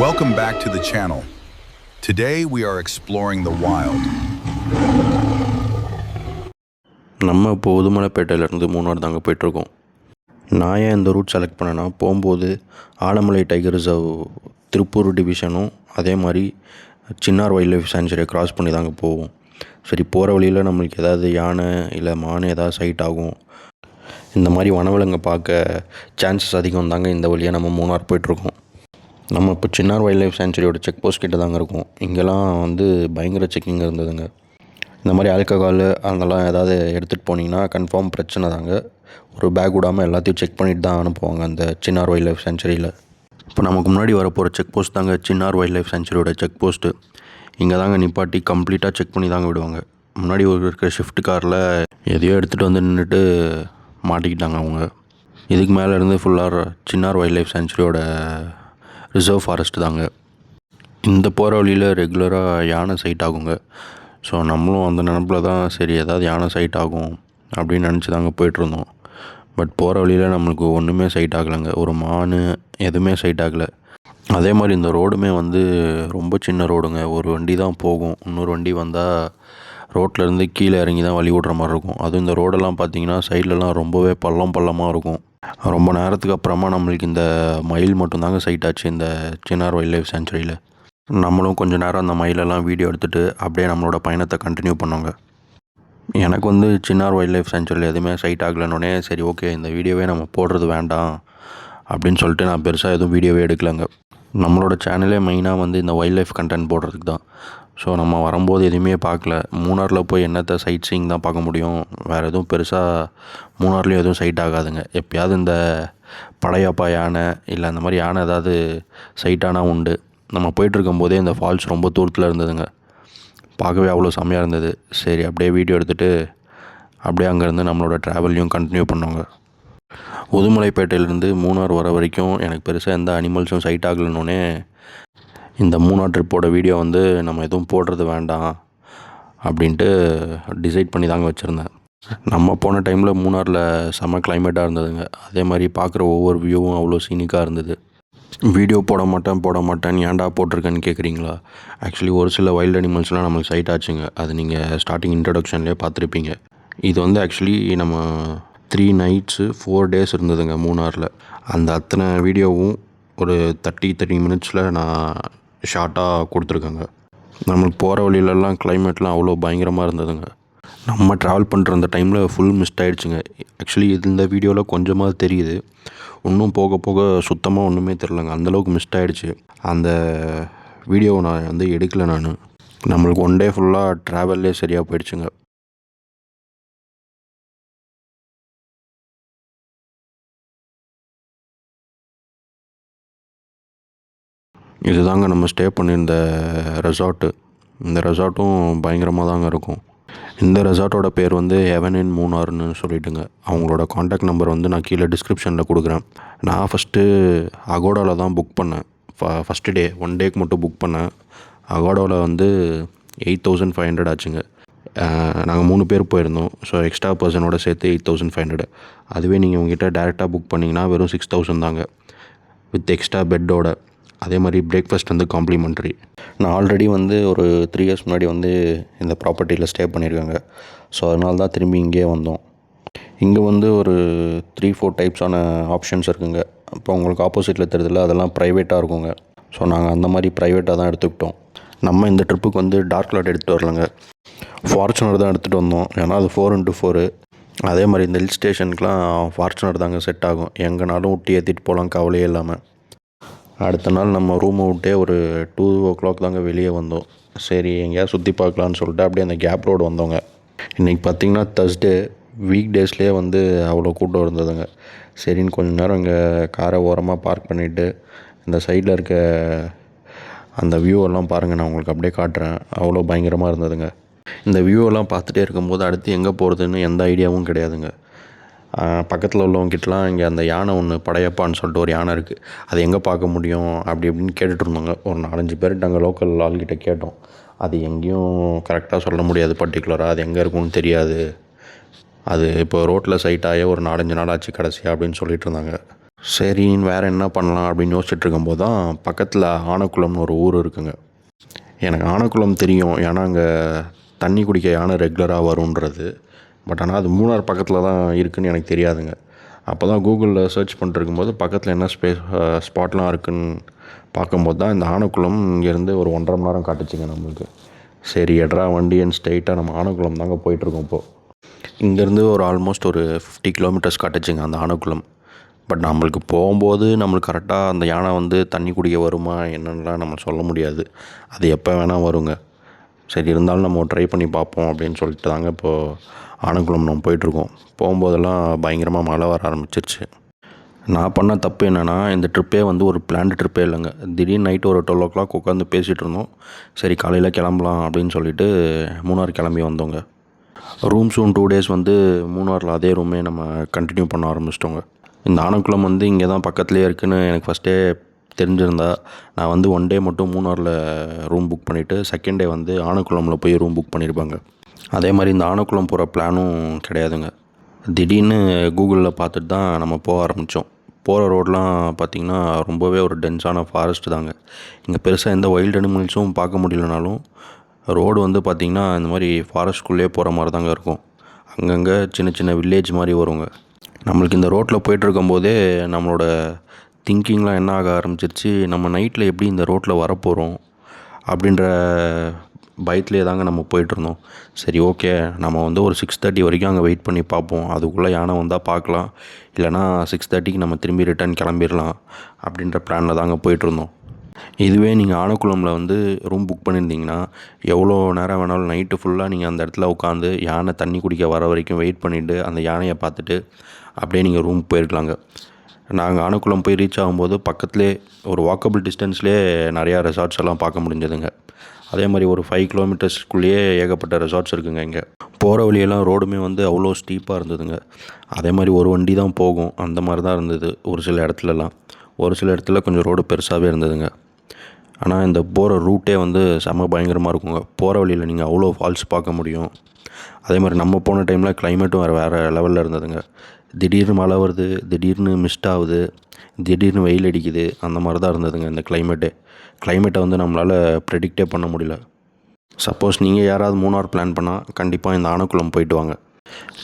Welcome back to the channel. Today we are exploring the wild. நம்ம இப்போ உடுமலைப்பேட்டையிலேருந்து மூணார் தாங்க போயிட்டுருக்கோம். நான் ஏன் இந்த ரூட் செலக்ட் பண்ணேன்னா, போகும்போது ஆலமலை டைகர் ரிசர்வ் திருப்பூர் டிவிஷனும் அதே மாதிரி சின்னார் வைல்ட் லைஃப் சாங்சுரியை க்ராஸ் பண்ணி தாங்க போவோம். சரி, போகிற வழியில் நம்மளுக்கு ஏதாவது யானை இல்லை மான் ஏதாவது சைட் ஆகும், இந்த மாதிரி வனவிலங்கை பார்க்க சான்சஸ் அதிகம் தாங்க இந்த வழியாக நம்ம மூணார் போயிட்டுருக்கோம். நம்ம இப்போ சின்னார் வைல்ட் லைஃப் சாங்சுரியோட செக் போஸ்ட் கிட்ட தாங்க இருக்கும். இங்கெல்லாம் பயங்கர செக்கிங் இருந்ததுங்க. இந்த மாதிரி ஆல்கஹால் அதெல்லாம் ஏதாவது எடுத்துகிட்டு போனீங்கன்னா கன்ஃபார்ம் பிரச்சனை தாங்க. ஒரு பேக் விடாமல் எல்லாத்தையும் செக் பண்ணிட்டு தான் அனுப்புவாங்க அந்த சின்னார் வைல்ட் லைஃப் சாங்சுரியில். இப்போ நமக்கு முன்னாடி வரப்போகிற செக் போஸ்ட் தாங்க சின்னார் வைல்ட் லைஃப் சாங்சுரியோட செக் போஸ்ட்டு. இங்கே தாங்க நிப்பாட்டி கம்ப்ளீட்டாக செக் பண்ணி தாங்க விடுவாங்க. முன்னாடி இருக்கிற ஷிஃப்ட் காரில் எதையோ எடுத்துகிட்டு வந்து நின்றுட்டு மாட்டிக்கிட்டாங்க அவங்க. இதுக்கு மேலே இருந்து ஃபுல்லாக சின்னார் வைல்ட் லைஃப் சாங்சுரியோட ரிசர்வ் ஃபாரஸ்ட் தாங்க. இந்த போகிற வழியில் ரெகுலராக யானை சைட் ஆகுங்க. ஸோ நம்மளும் அந்த நினப்பில் தான் சரி ஏதாவது யானை சைட் ஆகும் அப்படின்னு நினச்சி தாங்க போயிட்டுருந்தோம். பட் போகிற வழியில் நம்மளுக்கு ஒன்றுமே சைட் ஆகலைங்க. ஒரு மான் எதுவுமே சைட் ஆகலை. அதே மாதிரி இந்த ரோடுமே ரொம்ப சின்ன ரோடுங்க. ஒரு வண்டி தான் போகும், இன்னொரு வண்டி வந்தால் ரோட்லேருந்து கீழே இறங்கி தான் வழி விட்ற மாதிரி இருக்கும். அதுவும் இந்த ரோடெல்லாம் பார்த்திங்கன்னா சைட்லலாம் ரொம்பவே பள்ளமாக இருக்கும். ரொம்ப நேரத்துக்கு அப்புறமா நம்மளுக்கு இந்த மயில் மட்டும்தாங்க சைட் ஆச்சு இந்த சின்னார் வைல்ட் லைஃப் சாங்சுரியில். நம்மளும் கொஞ்சம் நேரம் அந்த மயிலெல்லாம் வீடியோ எடுத்துகிட்டு அப்படியே நம்மளோட பயணத்தை கண்டினியூ பண்ணோங்க. எனக்கு சின்னார் வைல்ட் லைஃப் சாங்சுரியில் எதுவுமே சைட் ஆகலைன்னொடனே சரி ஓகே, இந்த வீடியோவே நம்ம போடுறது வேண்டாம் அப்படின்னு சொல்லிட்டு நான் பெருசாக எதுவும் வீடியோவே எடுக்கலைங்க. நம்மளோட சேனலே மெயினாக இந்த வைல்ட் லைஃப் கண்டென்ட் போடுறதுக்கு தான். ஸோ நம்ம வரும்போது எதுவுமே பார்க்கல. மூணாரில் போய் என்னத்தை சைட் சீயிங் தான் பார்க்க முடியும். வேறு எதுவும் பெருசாக மூணார்லேயும் எதுவும் சைட் ஆகாதுங்க. எப்போயாவது இந்த படையப்பா யானை இல்லை அந்த மாதிரி யானை ஏதாவது சைட்டானா உண்டு. நம்ம போயிட்டுருக்கும்போதே இந்த ஃபால்ஸ் ரொம்ப தூரத்தில் இருந்ததுங்க. பார்க்கவே அவ்வளோ செம்மையாக இருந்தது. சரி அப்படியே வீடியோ எடுத்துகிட்டு அப்படியே அங்கேருந்து நம்மளோட ட்ராவல்லையும் கண்டினியூ பண்ணோங்க. உடுமலைப்பேட்டையிலேருந்து மூணார் வர வரைக்கும் எனக்கு பெருசாக எந்த அனிமல்ஸும் சைட் ஆகலைன்னொன்னே இந்த மூணார் ட்ரிப்போட வீடியோ நம்ம எதுவும் போடுறது வேண்டாம் அப்படின்ட்டு டிசைட் பண்ணி தாங்க வச்சுருந்தேன். நம்ம போன டைமில் மூணாரில் செம்ம கிளைமேட்டாக இருந்ததுங்க. அதே மாதிரி பார்க்குற ஒவ்வொரு வியூவும் அவ்வளோ சீனிக்காக இருந்தது. வீடியோ போட மாட்டேன்னு ஏன்டா போட்டிருக்கேன்னு கேட்குறீங்களா? ஆக்சுவலி ஒரு சில வைல்டு அனிமல்ஸ்லாம் நம்மளுக்கு சைட் ஆச்சுங்க. அது நீங்கள் ஸ்டார்டிங் இன்ட்ரடக்ஷன்லேயே பார்த்துருப்பீங்க. இது ஆக்சுவலி நம்ம 3 nights 4 days இருந்ததுங்க மூணாரில். அந்த அத்தனை வீடியோவும் ஒரு 30 minutes நான் ஷார்ட்டாக கொடுத்துருக்கேங்க. நம்மளுக்கு போகிற வழியிலலாம் கிளைமேட்லாம் அவ்வளோ பயங்கரமாக இருந்ததுங்க. நம்ம ட்ராவல் பண்ணுற அந்த டைமில் ஃபுல் மிஸ்ட் ஆகிடுச்சுங்க. ஆக்சுவலி இந்த வீடியோவில் கொஞ்சமாக தெரியுது, இன்னும் போக போக சுத்தமாக ஒன்றுமே தெரிலங்க. அந்தளவுக்கு மிஸ்ட் ஆகிடுச்சு. அந்த வீடியோவை நான் எடுக்கலை நான். நம்மளுக்கு 1 day ஃபுல்லாக ட்ராவல்லே சரியாக போயிடுச்சுங்க. இதுதாங்க நம்ம ஸ்டே பண்ணியிருந்த ரெசார்ட்டு. இந்த ரெசார்ட்டும் பயங்கரமாக தாங்க இருக்கும். இந்த ரெசார்ட்டோட பேர் ஹெவன் இன் மூணார்னு சொல்லிட்டுங்க. அவங்களோட காண்டாக்ட் நம்பர் நான் கீழே டிஸ்கிரிப்ஷனில் கொடுக்குறேன். நான் ஃபஸ்ட்டு அகோடாவில் தான் புக் பண்ணேன். ஃபஸ்ட்டு டே 1 dayக்கு மட்டும் புக் பண்ணேன். அகோடாவில் 8,500 ஆச்சுங்க. நாங்கள் 3 பேர் போயிருந்தோம். ஸோ எக்ஸ்ட்ரா பர்சனோட சேர்த்து 8,500. அதுவே நீங்கள் உங்ககிட்ட டேரெக்டாக புக் பண்ணிங்கன்னா வெறும் 6,000 தாங்க, வித் எக்ஸ்ட்ரா பெட்டோட. அதே மாதிரி பிரேக்ஃபாஸ்ட் காம்ப்ளிமெண்ட்ரி. நான் ஆல்ரெடி ஒரு 3 years முன்னாடி இந்த ப்ராப்பர்ட்டியில் ஸ்டே பண்ணியிருக்காங்க. ஸோ அதனால தான் திரும்பி இங்கே வந்தோம். இங்கே ஒரு 3-4 டைப்ஸான ஆப்ஷன்ஸ் இருக்குங்க. இப்போ உங்களுக்கு ஆப்போசிட்டில் தெரியுதுல்ல, அதெல்லாம் ப்ரைவேட்டாக இருக்குங்க. ஸோ நாங்கள் அந்த மாதிரி ப்ரைவேட்டாக தான் எடுத்துக்கிட்டோம். நம்ம இந்த ட்ரிப்புக்கு டார்க் லாட் எடுத்துகிட்டு வரலங்க, ஃபார்ச்சுனர் தான் எடுத்துகிட்டு வந்தோம். ஏன்னா அது 4x4. அதே மாதிரி இந்த ஹில் ஸ்டேஷனுக்குலாம் ஃபார்ச்சுனர் தாங்க செட் ஆகும். எங்கேனாலும் ஊட்டி ஏற்றிட்டு போகலாம், கவலையே இல்லாமல். அடுத்த நாள் நம்ம ரூமை விட்டே ஒரு 2 o'clock தாங்க வெளியே வந்தோம். சரி எங்கேயாவது சுற்றி பார்க்கலான்னு சொல்லிட்டு அப்படியே அந்த கேப் ரோடு வந்தோங்க. இன்றைக்கி பார்த்திங்கன்னா Thursday, வீக் டேஸ்லேயே அவ்வளோ கூட்டம் இருந்ததுங்க. சரின்னு கொஞ்சம் நேரம் இங்கே காரை ஓரமாக பார்க் பண்ணிவிட்டு இந்த சைடில் இருக்க அந்த வியூவெல்லாம் பாருங்கள், நான் உங்களுக்கு அப்படியே காட்டுறேன். அவ்வளோ பயங்கரமாக இருந்ததுங்க. இந்த வியூவெல்லாம் பார்த்துட்டே இருக்கும்போது அடுத்து எங்கே போகிறதுன்னு எந்த ஐடியாவும் கிடையாதுங்க. பக்கத்தில் உள்ளவங்ககிட்டலாம் இங்கே அந்த யானை ஒன்று படையப்பான்னு சொல்லிட்டு ஒரு யானை இருக்குது, அது எங்கே பார்க்க முடியும் அப்படி இப்படின்னு கேட்டுட்டு இருந்தாங்க. ஒரு 4-5 பேர்கிட்ட அங்கே லோக்கல் ஆள்கிட்ட கேட்டோம். அது எங்கேயும் கரெக்டாக சொல்ல முடியாது, பர்டிகுலராக அது எங்கே இருக்குன்னு தெரியாது. அது இப்போ ரோட்டில் சைட் ஆகி ஒரு 4-5 நாள் ஆச்சு கடைசியாக அப்படின்னு சொல்லிட்டு இருந்தாங்க. சரி வேறு என்ன பண்ணலாம் அப்படின்னு யோசிச்சுட்டு இருக்கும்போது தான் பக்கத்தில் ஆனக்குளம்னு ஒரு ஊர் இருக்குங்க. எனக்கு ஆனக்குளம் தெரியும், ஏன்னா அங்கே தண்ணி குடிக்க யானை ரெகுலராக வருன்றது. பட் ஆனால் அது மூணார் பக்கத்தில் தான் இருக்குதுன்னு எனக்கு தெரியாதுங்க. அப்போ தான் கூகுளில் சர்ச் பண்ணிட்டுருக்கும்போது பக்கத்தில் என்ன ஸ்பாட்லாம் இருக்குதுன்னு பார்க்கும்போது தான் இந்த ஆனக்குளம் இங்கேருந்து ஒரு 1.5 மணி நேரம் காட்டுச்சுங்க நம்மளுக்கு. சரி எட்ரா வண்டின்னு ஸ்ட்ரெயிட்டாக நம்ம ஆனக்குளம் தாங்க போயிட்டுருக்கோம். இப்போது இங்கேருந்து ஒரு ஆல்மோஸ்ட் ஒரு 50 கிலோமீட்டர்ஸ் காட்டுச்சுங்க அந்த ஆனக்குளம். பட் நம்மளுக்கு போகும்போது நம்மளுக்கு கரெக்டாக அந்த யானை வந்து தண்ணி குடிக்க வருமா என்னென்னலாம் நம்ம சொல்ல முடியாது. அது எப்போ வேணால் வருங்க. சரி இருந்தாலும் நம்ம ட்ரை பண்ணி பார்ப்போம் அப்படின்னு சொல்லிட்டு தாங்க இப்போது ஆனக்குளம் நம்ம போயிட்டுருக்கோம். போகும்போதெல்லாம் பயங்கரமாக மழை வர ஆரம்பிச்சிருச்சு. நான் பண்ண தப்பு என்னென்னா, இந்த ட்ரிப்பே வந்து ஒரு பிளான்டு ட்ரிப்பே இல்லைங்க. திடீர்னு நைட்டு ஒரு 12 உட்காந்து பேசிகிட்டு இருந்தோம். சரி காலையில் கிளம்பலாம் அப்படின்னு சொல்லிட்டு மூணார் கிளம்பி வந்தோங்க. ரூம்ஸும் 2 டேஸ் வந்து மூணாரில் அதே ரூமே நம்ம கண்டினியூ பண்ண ஆரம்பிச்சிட்டோங்க. இந்த ஆனக்குளம் வந்து இங்கே தான் பக்கத்துலேயே இருக்குதுன்னு எனக்கு ஃபஸ்ட்டே தெரிஞ்சிருந்தா நான் வந்து 1 டே மட்டும் மூணாரில் ரூம் புக் பண்ணிவிட்டு செகண்ட் டே வந்து ஆனக்குளமில் போய் ரூம் புக் பண்ணியிருப்பாங்க. அதே மாதிரி இந்த ஆனக்குளம் போகிற பிளானும் கிடையாதுங்க. திடீர்னு கூகுளில் பார்த்துட்டு தான் நம்ம போக ஆரம்பித்தோம். போகிற ரோடெலாம் பார்த்திங்கன்னா ரொம்பவே ஒரு டென்ஸான ஃபாரஸ்ட்டு தாங்க. இங்கே பெருசாக எந்த வைல்டு அனிமல்ஸும் பார்க்க முடியலனாலும் ரோடு வந்து பார்த்திங்கன்னா இந்த மாதிரி ஃபாரஸ்ட்குள்ளேயே போகிற மாதிரி தாங்க இருக்கும். அங்கங்கே சின்ன சின்ன வில்லேஜ் மாதிரி வருங்க. நம்மளுக்கு இந்த ரோட்டில் போயிட்டுருக்கும்போதே நம்மளோட திங்கிங்லாம் என்ன ஆக ஆரம்பிச்சிருச்சு, நம்ம நைட்டில் எப்படி இந்த ரோட்டில் வரப்போகிறோம் அப்படின்ற பயத்துலேயே தாங்க நம்ம போயிட்டுருந்தோம். சரி ஓகே, நம்ம வந்து ஒரு 6:30 வரைக்கும் அங்கே வெயிட் பண்ணி பார்ப்போம். அதுக்குள்ளே யானை வந்தால் பார்க்கலாம், இல்லைனா 6:30க்கு நம்ம திரும்பி ரிட்டர்ன் கிளம்பிடலாம் அப்படின்ற பிளானில் தாங்க போயிட்டுருந்தோம். இதுவே நீங்கள் ஆனக்குளமில் வந்து ரூம் புக் பண்ணியிருந்தீங்கன்னா எவ்வளோ நேரம் வேணாலும் நைட்டு ஃபுல்லாக நீங்கள் அந்த இடத்துல உட்காந்து யானை தண்ணி குடிக்க வர வரைக்கும் வெயிட் பண்ணிவிட்டு அந்த யானையை பார்த்துட்டு அப்படியே நீங்கள் ரூம் போயிருக்கலாங்க. நாங்கள் ஆனக்குளம் போய் ரீச் ஆகும்போது பக்கத்துலேயே ஒரு வாக்கபிள் டிஸ்டன்ஸ்லேயே நிறையா ரெசார்ட்ஸ் எல்லாம் பார்க்க முடிஞ்சதுங்க. அதே மாதிரி ஒரு 5 கிலோமீட்டர்ஸ்க்குள்ளேயே ஏகப்பட்ட ரெசார்ட்ஸ் இருக்குதுங்க. இங்கே போகிற வழியெல்லாம் ரோடுமே வந்து அவ்வளோ ஸ்டீப்பாக இருந்ததுங்க. அதே மாதிரி ஒரு வண்டி தான் போகும், அந்த மாதிரி தான் இருந்தது ஒரு சில இடத்துலலாம். ஒரு சில இடத்துல கொஞ்சம் ரோடு பெருசாகவே இருந்ததுங்க. ஆனால் இந்த போகிற ரூட்டே வந்து செம்ம பயங்கரமாக இருக்குங்க. போகிற வழியில் நீங்கள் அவ்வளோ ஃபால்ஸ் பார்க்க முடியும். அதே மாதிரி நம்ம போன டைமில் கிளைமேட்டும் வேறு லெவலில் இருந்ததுங்க. திடீர்னு மழை வருது, திடீர்னு மிஸ்ட் ஆகுது, திடீர்னு வெயில் அடிக்குது, அந்த மாதிரி தான் இருந்ததுங்க இந்த கிளைமேட்டை வந்து நம்மளால் ப்ரெடிக்டே பண்ண முடியல. சப்போஸ் நீங்கள் யாராவது மூணார் பிளான் பண்ணால் கண்டிப்பாக இந்த ஆனக்குளம் போயிட்டு வாங்க.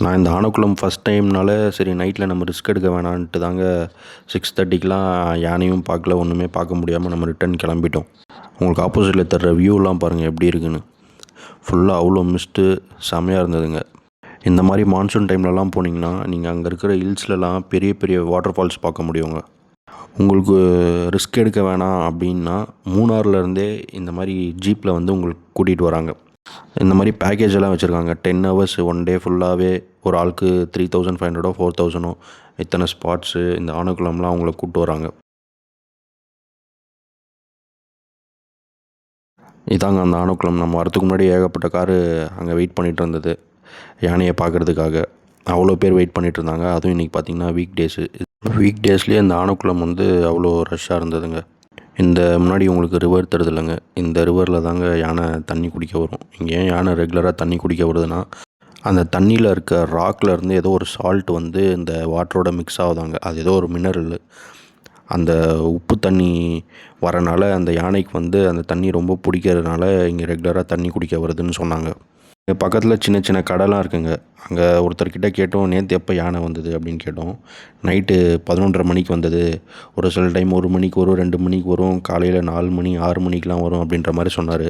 நான் இந்த ஆனக்குளம் ஃபஸ்ட் டைம்னால சரி நைட்டில் நம்ம ரிஸ்க் எடுக்க வேணான்ட்டு தாங்க 6:30க்கெலாம் யானையும் பார்க்கல, ஒன்றுமே பார்க்க முடியாமல் நம்ம ரிட்டர்ன் கிளம்பிட்டோம். உங்களுக்கு ஆப்போசிட்டில் தர்ற வியூலாம் பாருங்கள் எப்படி இருக்குன்னு. ஃபுல்லாக அவ்வளோ மிஸ்ட்டு செம்மையாக இருந்ததுங்க. இந்த மாதிரி மான்சூன் டைம்லலாம் போனீங்கன்னா நீங்கள் அங்கே இருக்கிற ஹில்ஸ்லலாம் பெரிய பெரிய வாட்டர் ஃபால்ஸ் பார்க்க முடியுங்க. உங்களுக்கு ரிஸ்க் எடுக்க வேணாம் அப்படின்னா மூணார்லேருந்தே இந்த மாதிரி ஜீப்பில் வந்து உங்களுக்கு கூட்டிகிட்டு வராங்க. இந்த மாதிரி பேக்கேஜ் எல்லாம் வச்சுருக்காங்க. 10 ஹவர்ஸ் 1 டே ஃபுல்லாகவே ஒரு ஆளுக்கு 3500 4000 இத்தனை ஸ்பாட்ஸு இந்த ஆனக்குளம்லாம் அவங்கள கூப்பிட்டு வராங்க. இதாங்க அந்த ஆனக்குளம். நம்ம வரத்துக்கு முன்னாடி ஏகப்பட்ட காரு அங்கே வெயிட் பண்ணிகிட்டு இருந்தது யானையை பார்க்குறதுக்காக. அவ்வளோ பேர் வெயிட் பண்ணிகிட்டு இருந்தாங்க. அதுவும் இன்றைக்கி பார்த்திங்கன்னா வீக் டேஸ்லேயே இந்த ஆனக்குளம் வந்து அவ்வளோ ரஷ்ஷாக இருந்ததுங்க. இந்த முன்னாடி உங்களுக்கு ரிவர் தருது இல்லைங்க, இந்த ரிவரில் தாங்க யானை தண்ணி குடிக்க வரும். இங்கே ஏன் யானை ரெகுலராக தண்ணி குடிக்க வருதுன்னா அந்த தண்ணியில் இருக்க ராக்கில் இருந்து ஏதோ ஒரு சால்ட் வந்து இந்த வாட்டரோட மிக்ஸ் ஆகுதாங்க. அது ஏதோ ஒரு மினரல். அந்த உப்பு தண்ணி வரனால அந்த யானைக்கு வந்து அந்த தண்ணி ரொம்ப பிடிக்கிறதுனால இங்கே ரெகுலராக தண்ணி குடிக்க வருதுன்னு சொன்னாங்க. இங்கே பக்கத்தில் சின்ன சின்ன கடைலாம் இருக்குங்க. அங்கே ஒருத்தர்கிட்ட கேட்டோம், நேற்று எப்போ யானை வந்தது அப்படின்னு கேட்டோம். நைட்டு 11:30 மணிக்கு வந்தது, ஒரு சில டைம் 1 மணிக்கு வரும், 2 மணிக்கு வரும், காலையில் 4 மணி 6 மணிக்கெலாம் வரும் அப்படின்ற மாதிரி சொன்னார்.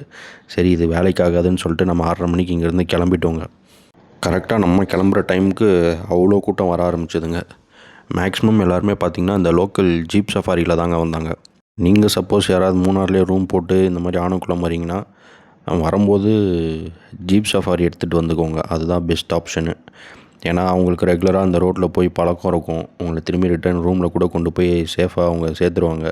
சரி இது வேலைக்காகாதுன்னு சொல்லிட்டு நம்ம 6:30 மணிக்கு இங்கேருந்து கிளம்பிட்டோங்க. கரெக்டாக நம்ம கிளம்புற டைமுக்கு அவ்வளோ கூட்டம் வர ஆரம்பிச்சதுங்க. மேக்ஸிமம் எல்லாருமே பார்த்திங்கன்னா இந்த லோக்கல் ஜீப் சஃபாரியில் தாங்க வந்தாங்க. நீங்கள் சப்போஸ் யாராவது மூணார்லேயே ரூம் போட்டு இந்த மாதிரி ஆனக்குளம் வரீங்கன்னா வரும்போது ஜீப் சஃபாரி எடுத்துகிட்டு வந்துக்கோங்க. அதுதான் பெஸ்ட் ஆப்ஷனு. ஏன்னா அவங்களுக்கு ரெகுலராக அந்த ரோட்டில் போய் பழக்கம் இருக்கும். உங்களை திரும்பி ரிட்டர்ன் ரூமில் கூட கொண்டு போய் சேஃபாக அவங்க சேர்த்துருவாங்க.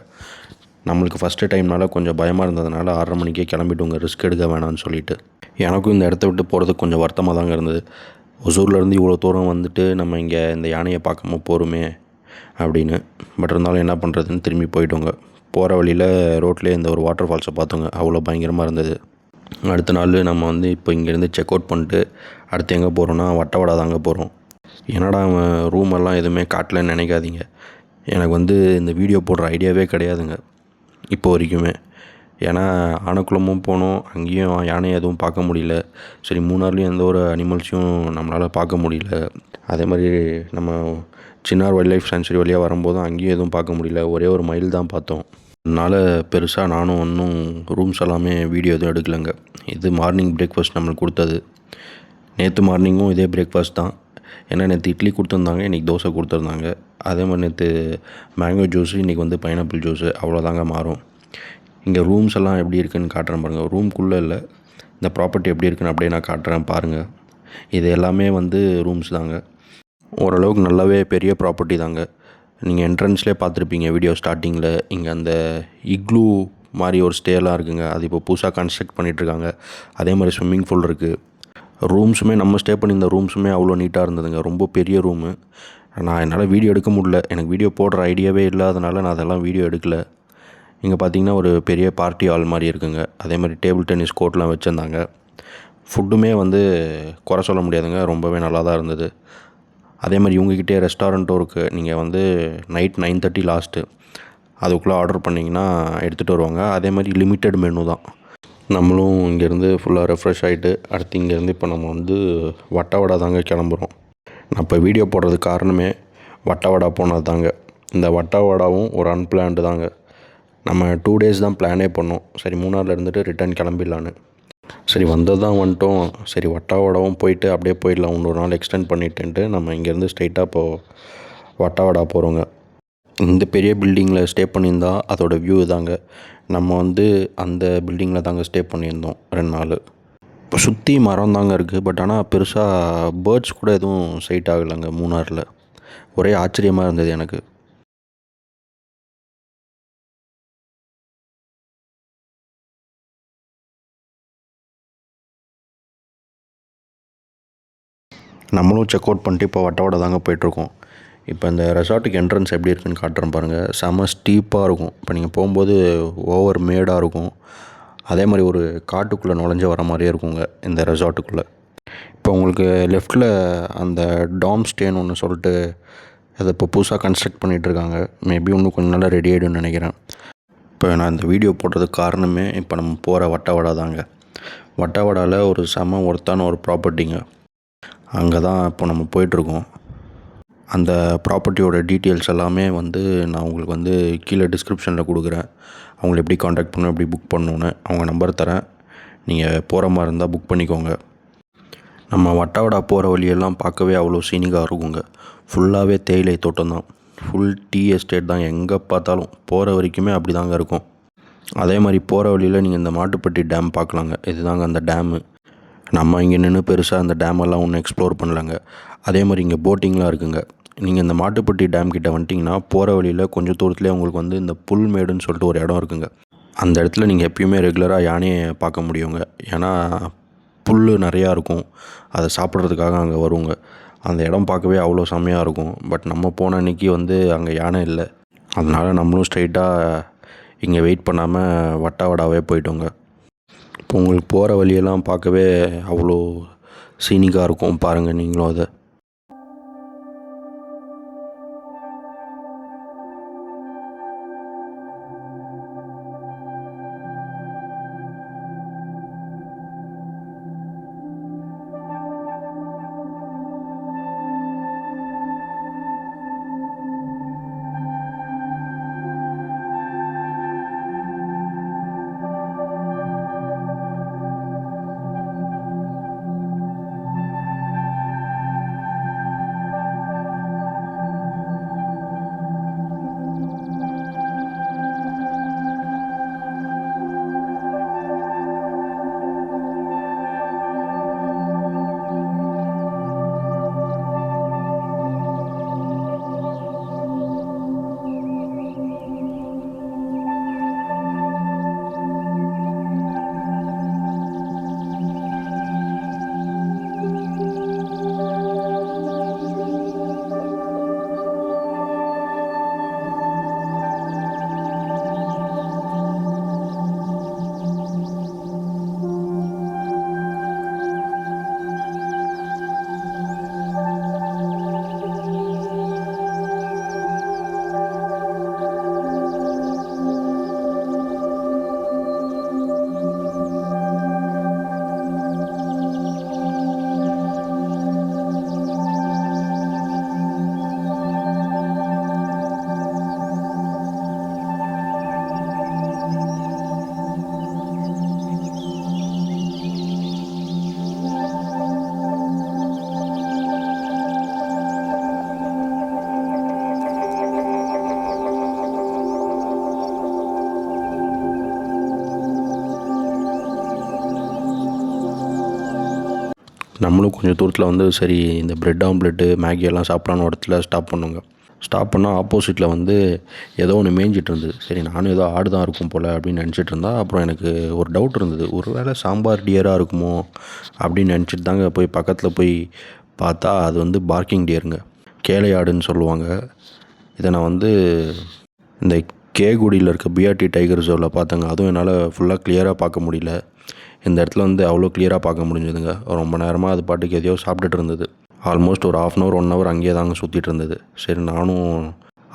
நம்மளுக்கு ஃபஸ்ட்டு டைம்னால கொஞ்சம் பயமாக இருந்ததுனால 6:30 மணிக்கே கிளம்பிட்டுங்க, ரிஸ்க் எடுக்க வேணான்னு சொல்லிவிட்டு. எனக்கும் இந்த இடத்த விட்டு போகிறதுக்கு கொஞ்சம் வருத்தமாக தாங்க இருந்தது. ஒசூர்லேருந்து இவ்வளோ தூரம் வந்துட்டு நம்ம இங்கே இந்த யானையை பார்க்காம போகிறோமே அப்படின்னு. பட் இருந்தாலும் என்ன பண்ணுறதுன்னு திரும்பி போயிட்டோங்க. போகிற வழியில் ரோட்லேயே இந்த ஒரு வாட்டர் ஃபால்ஸை பார்த்தோங்க. அவ்வளோ பயங்கரமாக இருந்தது. அடுத்த நாள் நம்ம வந்து இப்போ இங்கேருந்து செக் அவுட் பண்ணிட்டு அடுத்து எங்கே போகிறோன்னா வட்டவடை தாங்க போகிறோம். என்னடா அவன் ரூமெல்லாம் எதுவுமே காட்டலன்னு நினைக்காதீங்க. எனக்கு வந்து இந்த வீடியோ போடுற ஐடியாவே கிடையாதுங்க இப்போ வரைக்குமே. ஏன்னா ஆனக்குளமும் போனோம், அங்கேயும் யானை எதுவும் பார்க்க முடியல. சரி, மூணார்லேயும் எந்த ஒரு அனிமல்ஸையும் நம்மளால் பார்க்க முடியல. அதே மாதிரி நம்ம சின்னார் வைல்ட் லைஃப் சாங்சுரி வழியாக வரும்போதும் அங்கேயும் எதுவும் பார்க்க முடியல. ஒரே ஒரு மயில் தான் பார்த்தோம். அதனால் பெருசாக நானும் ஒன்றும் ரூம்ஸ் எல்லாமே வீடியோ எதுவும் எடுக்கலைங்க. இது மார்னிங் பிரேக்ஃபாஸ்ட் நம்மளுக்கு கொடுத்தது. நேற்று மார்னிங்கும் இதே பிரேக்ஃபாஸ்ட் தான். ஏன்னா நேற்று இட்லி கொடுத்துருந்தாங்க, இன்றைக்கி தோசை கொடுத்துருந்தாங்க. அதே மாதிரி நேற்று மேங்கோ ஜூஸு, இன்றைக்கி வந்து பைனாப்பிள் ஜூஸு, அவ்வளோதாங்க மாறும். இங்கே ரூம்ஸ் எல்லாம் எப்படி இருக்குதுன்னு காட்டுறேன் பாருங்கள். ரூம்குள்ளே இல்லை, இந்த ப்ராப்பர்ட்டி எப்படி இருக்குன்னு அப்படியே நான் காட்டுறேன் பாருங்கள். இது எல்லாமே வந்து ரூம்ஸ் தாங்க. ஓரளவுக்கு நல்லாவே பெரிய ப்ராப்பர்ட்டி தாங்க. நீங்கள் என்ட்ரன்ஸ்லேயே பார்த்துருப்பீங்க வீடியோ ஸ்டார்டிங்கில். இங்கே அந்த இக்லூ மாதிரி ஒரு ஸ்டேலாம் இருக்குங்க. அது இப்போ புதுசாக கன்ஸ்ட்ரக்ட் பண்ணிகிட்ருக்காங்க. அதே மாதிரி ஸ்விம்மிங் பூல் இருக்குது. ரூம்ஸுமே நம்ம ஸ்டே பண்ணியிருந்த ரூம்ஸுமே அவ்வளோ நீட்டாக இருந்ததுங்க. ரொம்ப பெரிய ரூமு. நான் என்னால் வீடியோ எடுக்க முடியல, எனக்கு வீடியோ போடுற ஐடியாவே இல்லாதனால நான் அதெல்லாம் வீடியோ எடுக்கலை. இங்கே பார்த்திங்கன்னா ஒரு பெரிய பார்ட்டி ஹால் மாதிரி இருக்குங்க. அதே மாதிரி டேபிள் டென்னிஸ் கோர்ட்லாம் வச்சுருந்தாங்க. ஃபுட்டுமே வந்து குறை சொல்ல முடியாதுங்க, ரொம்பவே நல்லா தான் இருந்தது. அதே மாதிரி இவங்ககிட்டே ரெஸ்டாரண்ட்டும் இருக்குது. நீங்கள் வந்து நைட் 9:30 லாஸ்ட்டு, அதுக்குள்ளே ஆர்டர் பண்ணிங்கன்னா எடுத்துகிட்டு வருவாங்க. அதே மாதிரி லிமிட்டட் மெனு தான். நம்மளும் இங்கேருந்து ஃபுல்லாக ரெஃப்ரெஷ் ஆகிட்டு அடுத்து இங்கேருந்து இப்போ நம்ம வந்து வட்டவடா தாங்க கிளம்புறோம். நான் இப்போ வீடியோ போடுறதுக்கு காரணமே வட்டவடா போனது தாங்க. இந்த வட்டவடாவும் ஒரு அன்பிளான்டு தாங்க. நம்ம 2 டேஸ் தான் பிளானே பண்ணோம். சரி, மூணாரில் இருந்துட்டு ரிட்டர்ன் கிளம்பிடலான்னு. சரி, வந்தது தான் வந்துட்டோம். சரி, வட்டவடாவும் போயிட்டு அப்படியே போயிடலாம், இன்னொரு நாள் எக்ஸ்டெண்ட் பண்ணிட்டுன்ட்டு நம்ம இங்கேருந்து ஸ்ட்ரைட்டாக இப்போது வட்டவடா போகிறோங்க. இந்த பெரிய பில்டிங்கில் ஸ்டே பண்ணியிருந்தா அதோடய வியூ தாங்க. நம்ம வந்து அந்த பில்டிங்கில் தாங்க ஸ்டே பண்ணியிருந்தோம் 2 நாள். இப்போ சுற்றி மரம் தாங்க இருக்குது. பட் ஆனால் பெருசாக பேர்ட்ஸ் கூட எதுவும் சைட் ஆகலைங்க மூணாரில். ஒரே ஆச்சரியமாக இருந்தது எனக்கு. நம்மளும் செக் அவுட் பண்ணிட்டு இப்போ வட்டவடை தாங்க போயிட்டுருக்கோம். இப்போ இந்த ரெசார்ட்டுக்கு என்ட்ரன்ஸ் எப்படி இருக்குதுன்னு காட்டுறேன் பாருங்கள். செம ஸ்டீப்பாக இருக்கும். இப்போ நீங்கள் போகும்போது ஓவர் மேடாக இருக்கும். அதே மாதிரி ஒரு காட்டுக்குள்ளே நுழைஞ்சு வர மாதிரியே இருக்குங்க இந்த ரெசார்ட்டுக்குள்ளே. இப்போ உங்களுக்கு லெஃப்ட்டில் அந்த டாம் ஸ்டேன்னு ஒன்று சொல்லிட்டு அதை இப்போ புதுசாக கன்ஸ்ட்ரக்ட் பண்ணிகிட்ருக்காங்க. மேபி இன்னும் கொஞ்சம் நாளாக ரெடி ஆகிடும்னு நினைக்கிறேன். இப்போ நான் இந்த வீடியோ போடுறதுக்கு காரணமே இப்போ நம்ம போகிற வட்டவடா தாங்க. வட்டவடாவில் ஒரு செம ஒர்த்தான ஒரு ப்ராப்பர்ட்டிங்க. அங்கே தான் இப்போ நம்ம போயிட்டுருக்கோம். அந்த ப்ராப்பர்ட்டியோட டீட்டெயில்ஸ் எல்லாமே வந்து நான் உங்களுக்கு வந்து கீழே டிஸ்கிரிப்ஷனில் கொடுக்குறேன். அவங்கள எப்படி காண்டாக்ட் பண்ணணும், எப்படி புக் பண்ணணுன்னு அவங்க நம்பர் தரேன். நீங்கள் போகிற மாதிரி இருந்தால் புக் பண்ணிக்கோங்க. நம்ம வட்டவடா போகிற வழியெல்லாம் பார்க்கவே அவ்வளோ சீனிக்காக இருக்குங்க. ஃபுல்லாகவே தேயிலை தோட்டம் தான், ஃபுல் டீ எஸ்டேட் தான். எங்கே பார்த்தாலும் போகிற வரைக்குமே அப்படி தாங்க இருக்கும். அதே மாதிரி போகிற வழியில் நீங்கள் இந்த மாட்டுப்பட்டி டேம் பார்க்கலாங்க. இதுதாங்க அந்த டேமு. நம்ம இங்கே நின்று பெருசாக அந்த டேமெல்லாம் ஒன்றும் எக்ஸ்ப்ளோர் பண்ணலாங்க. அதே மாதிரி இங்கே போட்டிங்லாம் இருக்குங்க. நீங்கள் இந்த மாட்டுப்பட்டி டேம் கிட்டே வந்துட்டிங்கன்னா போகிற வழியில் கொஞ்சம் தூரத்துலேயே உங்களுக்கு வந்து இந்த புல்மேடுன்னு சொல்லிட்டு ஒரு இடம் இருக்குங்க. அந்த இடத்துல நீங்கள் எப்பயுமே ரெகுலராக யானையை பார்க்க முடியுங்க. ஏன்னா புல் நிறையா இருக்கும், அதை சாப்பிட்றதுக்காக அங்கே வருங்க. அந்த இடம் பார்க்கவே அவ்வளோ செம்மையாக இருக்கும். பட் நம்ம போன அன்றைக்கி வந்து அங்கே யானை இல்லை. அதனால் நம்மளும் ஸ்ட்ரைட்டாக இங்கே வெயிட் பண்ணாமல் வட்டவடாவே போயிட்டோங்க. இப்போ உங்களுக்கு போகிற வழியெல்லாம் பார்க்கவே அவ்வளோ சீனிக்காக இருக்கும். பாருங்கள் நீங்களும் அதை. நம்மளும் கொஞ்சம் தூரத்தில் வந்து சரி இந்த பிரெட் ஆம்லெட்டு மேகி எல்லாம் சாப்பிட்லான்னு இடத்துல ஸ்டாப் பண்ணுங்க. ஸ்டாப் பண்ணால் ஆப்போசிட்டில் வந்து ஏதோ ஒன்று மேய்ஞ்சிட்டு இருந்தது. சரி நானும் ஏதோ ஆடு தான் இருக்கும் போல் அப்படின்னு நினச்சிட்டு இருந்தா. அப்புறம் எனக்கு ஒரு டவுட் இருந்தது, ஒரு வேளை சாம்பார் டியராக இருக்குமோ அப்படின்னு நினச்சிட்டு தாங்க போய் பக்கத்தில் போய் பார்த்தா அது வந்து பார்க்கிங் டியருங்க, கேளை ஆடுன்னு சொல்லுவாங்க. இதை நான் வந்து இந்த கேகுடியில் இருக்க பிஆர்டி டைகர் ரிசர்வில் பார்த்தேங்க. அதுவும் என்னால் ஃபுல்லாக கிளியராக பார்க்க முடியல. இந்த இடத்துல வந்து அவ்வளோ கிளியராக பார்க்க முடிஞ்சதுங்க. ரொம்ப நேரமாக அது பாட்டுக்கு எதையோ சாப்பிட்டுட்டு இருந்தது. ஆல்மோஸ்ட் ஒரு 1/2 hour 1 hour அங்கேயே தாங்க சுற்றிட்டு இருந்தது. சரி நானும்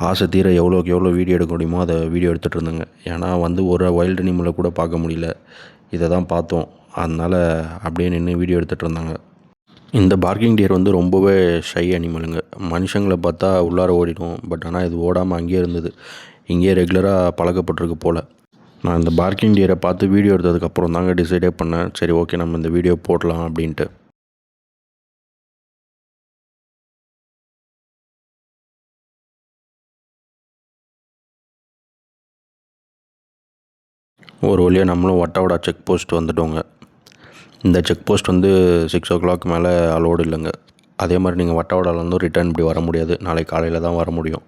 ஆசை தீர எவ்வளோக்கு எவ்வளோ வீடியோ எடுக்க முடியுமோ அதை வீடியோ எடுத்துகிட்டு இருந்தேங்க. ஏன்னா வந்து ஒரு வைல்டு அனிமலை கூட பார்க்க முடியல, இதை தான் பார்த்தோம். அதனால் அப்படியே நின்று வீடியோ எடுத்துகிட்டு இருந்தாங்க. இந்த பார்க்கிங் டியர் வந்து ரொம்பவே ஷை அனிமலுங்க. மனுஷங்களை பார்த்தா உள்ளார ஓடிடும். பட் ஆனால் இது ஓடாமல் அங்கேயே இருந்தது. இங்கேயே ரெகுலராக பழக்கப்பட்டிருக்கு போல். நான் இந்த பார்க்கிங் டியரை பார்த்து வீடியோ எடுத்ததுக்கப்புறம் தாங்க டிசைடே பண்ணேன், சரி ஓகே நம்ம இந்த வீடியோ போடலாம் அப்படின்ட்டு. ஒரு வழியாக நம்மளும் வட்டவடா செக் போஸ்ட் வந்துட்டோங்க. இந்த செக் போஸ்ட் வந்து 6 o'clock மேலே அலோடு இல்லைங்க. அதே மாதிரி நீங்கள் வட்டவடாலேருந்து ரிட்டர்ன் இப்படி வர முடியாது, நாளைக்கு காலையில் தான் வர முடியும்.